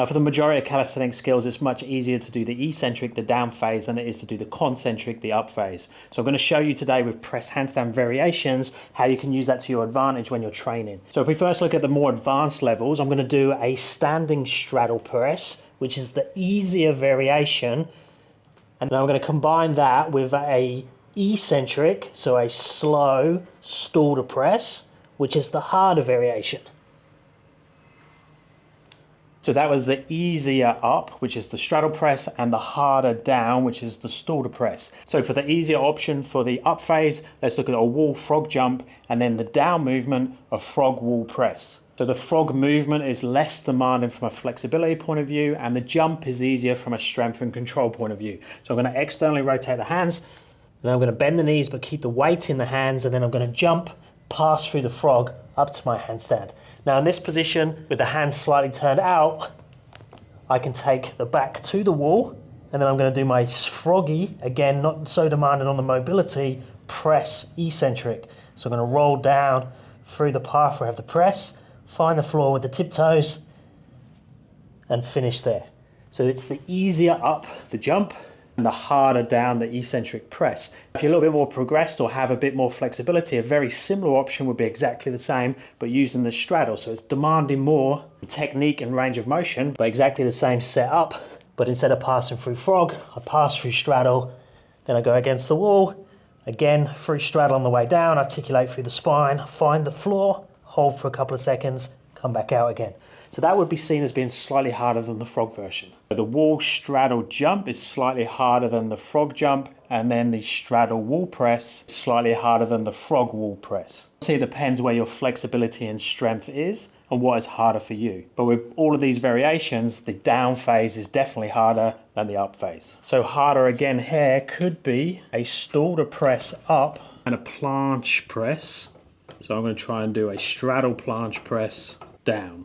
For the majority of calisthenics skills, it's much easier to do the eccentric, the down phase, than it is to do the concentric, the up phase. So I'm going to show you today with press handstand variations how you can use that to your advantage when you're training. So if we first look at the more advanced levels, I'm going to do a standing straddle press, which is the easier variation. And then I'm going to combine that with a eccentric, so a slow shoulder press, which is the harder variation. So that was the easier up, which is the straddle press, and the harder down, which is the shoulder press. So for the easier option for the up phase, let's look at a wall frog jump, and then the down movement, a frog wall press. So the frog movement is less demanding from a flexibility point of view, and the jump is easier from a strength and control point of view. So I'm going to externally rotate the hands, and then I'm going to bend the knees but keep the weight in the hands, and then I'm going to jump, pass through the frog up to my handstand. Now in this position, with the hands slightly turned out, I can take the back to the wall, and then I'm going to do my froggy, again not so demanding on the mobility, press eccentric. So I'm going to roll down through the path where I have the press, find the floor with the tiptoes, and finish there. So it's the easier up, the jump, and the harder down, the eccentric press. If you're a little bit more progressed or have a bit more flexibility, a very similar option would be exactly the same, but using the straddle. So it's demanding more technique and range of motion, but exactly the same setup. But instead of passing through frog, I pass through straddle, then I go against the wall, again through straddle on the way down, articulate through the spine, find the floor, hold for a couple of seconds, come back out again. So that would be seen as being slightly harder than the frog version. The wall straddle jump is slightly harder than the frog jump, and then the straddle wall press is slightly harder than the frog wall press. See, it depends where your flexibility and strength is and what is harder for you. But with all of these variations, the down phase is definitely harder than the up phase. So harder again here could be a shoulder press up and a planche press. So I'm going to try and do a straddle planche press down.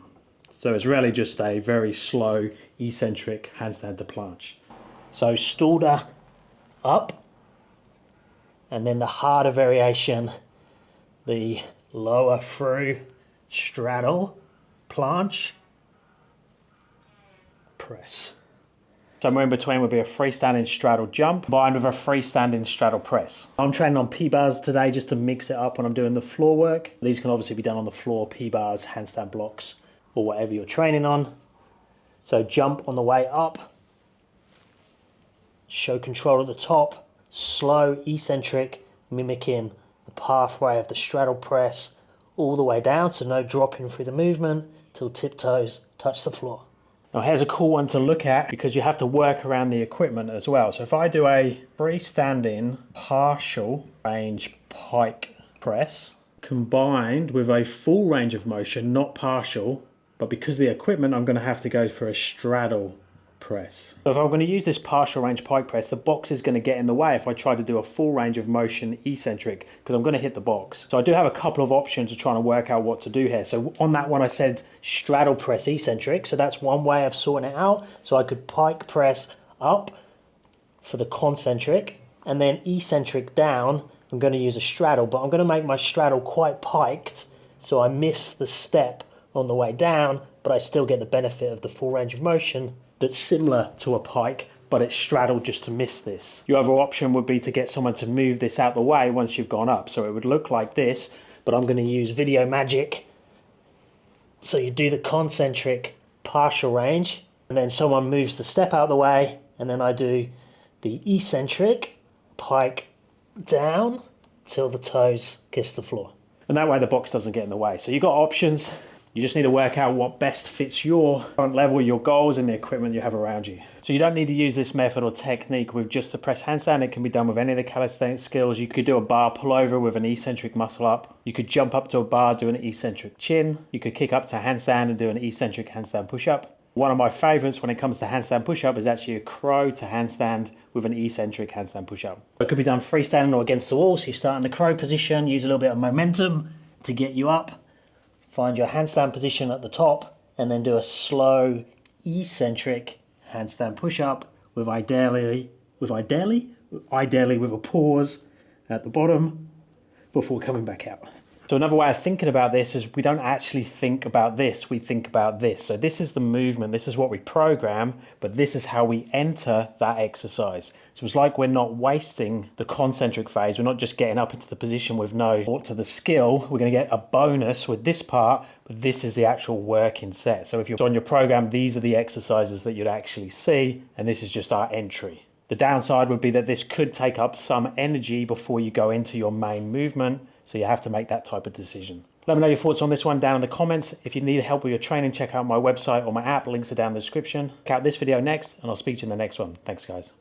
So it's really just a very slow eccentric handstand to planche. So shoulder up, and then the harder variation, the lower through straddle planche press. Somewhere in between would be a freestanding straddle jump combined with a freestanding straddle press. I'm training on P-bars today just to mix it up when I'm doing the floor work. These can obviously be done on the floor, P-bars, handstand blocks, or whatever you're training on. So jump on the way up, show control at the top, slow eccentric, mimicking the pathway of the straddle press all the way down, so no dropping through the movement till tiptoes touch the floor. Now here's a cool one to look at because you have to work around the equipment as well. So if I do a freestanding partial range pike press combined with a full range of motion, not partial, but because of the equipment, I'm going to have to go for a straddle press. So if I'm going to use this partial range pike press, the box is going to get in the way if I try to do a full range of motion eccentric, because I'm going to hit the box. So I do have a couple of options to try and work out what to do here. So on that one I said straddle press eccentric, so that's one way of sorting it out. So I could pike press up for the concentric, and then eccentric down, I'm going to use a straddle, but I'm going to make my straddle quite piked, so I miss the step on the way down, but I still get the benefit of the full range of motion that's similar to a pike, but it's straddled just to miss this. Your other option would be to get someone to move this out the way once you've gone up. So it would look like this, but I'm going to use video magic. So you do the concentric partial range, and then someone moves the step out the way, and then I do the eccentric pike down till the toes kiss the floor. And that way the box doesn't get in the way. So you've got options. You just need to work out what best fits your current level, your goals, and the equipment you have around you. So you don't need to use this method or technique with just the press handstand. It can be done with any of the calisthenics skills. You could do a bar pullover with an eccentric muscle up. You could jump up to a bar, do an eccentric chin. You could kick up to handstand and do an eccentric handstand push up. One of my favorites when it comes to handstand push up is actually a crow to handstand with an eccentric handstand push up. It could be done freestanding or against the wall. So you start in the crow position, use a little bit of momentum to get you up. Find your handstand position at the top, and then do a slow eccentric handstand push up with ideally with a pause at the bottom before coming back out. So another way of thinking about this is we don't actually think about this, we think about this. So this is the movement, this is what we program, but this is how we enter that exercise. So it's like we're not wasting the concentric phase, we're not just getting up into the position with no thought to the skill, we're going to get a bonus with this part, but this is the actual working set. So if you're on your program, these are the exercises that you'd actually see, and this is just our entry. The downside would be that this could take up some energy before you go into your main movement, so you have to make that type of decision. Let me know your thoughts on this one down in the comments. If you need help with your training, check out my website or my app. Links are down in the description. Check out this video next, and I'll speak to you in the next one. Thanks, guys.